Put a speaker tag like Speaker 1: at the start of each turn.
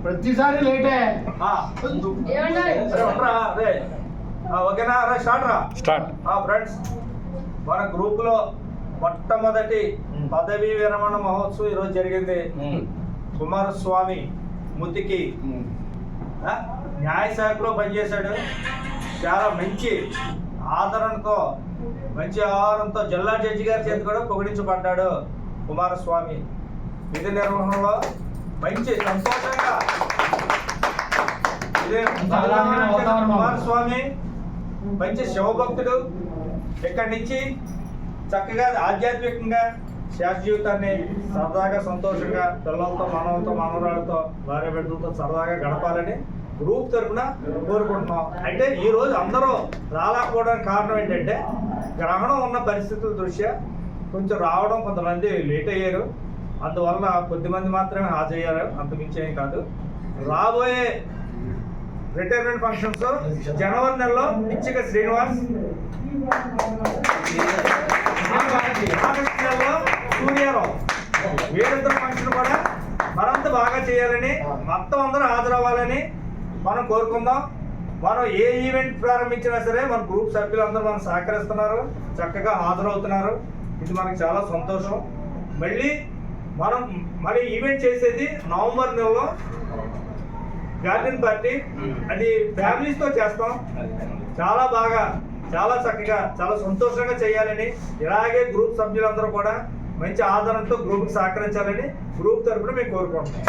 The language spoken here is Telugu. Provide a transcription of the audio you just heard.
Speaker 1: ప్రతిసారి లేటే.
Speaker 2: ఓకేనా? స్టార్ట్. ఫ్రెండ్స్, మన గ్రూప్ లో మొట్టమొదటి పదవీ విరమణ మహోత్సవం ఈరోజు జరిగింది. కుమారస్వామి ముతికి న్యాయశాఖలో పనిచేశాడు. చాలా మంచి ఆదరణతో, మంచి ఆహారంతో జిల్లా జడ్జి గారి చేతి కూడా పొగిడించబడ్డాడు. కుమారస్వామి విధి నిర్వహణలో మంచి సంతోషంగా కుమారస్వామి మంచి శివభక్తుడు. ఇక్కడి నుంచి చక్కగా ఆధ్యాత్మికంగా శాశ్వత జీవితాన్ని సరదాగా సంతోషంగా పిల్లలతో, మనవరాలతో, భార్య బిడ్డలతో సరదాగా గడపాలని గ్రూప్ తరఫున కోరుకుంటున్నాం. అంటే ఈ రోజు అందరూ రాలేకపోవడానికి కారణం ఏంటంటే గ్రహణం ఉన్న పరిస్థితుల దృష్ట్యా కొంచెం రావడం, కొంతమంది లేట్ అయ్యారు. అందువలన కొద్దిమంది మాత్రమే హాజరయ్యారు, అంతమించి ఏం కాదు. రాబోయే రిటైర్మెంట్ ఫంక్షన్స్ జనవరి నెలలో పిచ్చిక శ్రీనివాస్, ఆగస్టు నెలలో సూర్యారావు, వీరిద్దరు ఫంక్షన్ కూడా మరింత బాగా చేయాలని, మొత్తం అందరూ హాజరవ్వాలని మనం కోరుకుందాం. మనం ఏ ఈవెంట్ ప్రారంభించినా సరే మన గ్రూప్ సభ్యులందరూ మనం సహకరిస్తున్నారు, చక్కగా హాజరవుతున్నారు. ఇది మనకు చాలా సంతోషం. మనం ఈవెంట్ చేసేది నవంబర్ నెలలో గార్డెన్ పార్టీ. అది ఫ్యామిలీస్తో చేస్తాం. చాలా బాగా, చాలా చక్కగా, చాలా సంతోషంగా చేయాలని, ఇలాగే గ్రూప్ సభ్యులందరూ కూడా మంచి ఆదరణతో గ్రూప్కి సహకరించాలని గ్రూప్ తరఫున మేము కోరుకుంటున్నాం.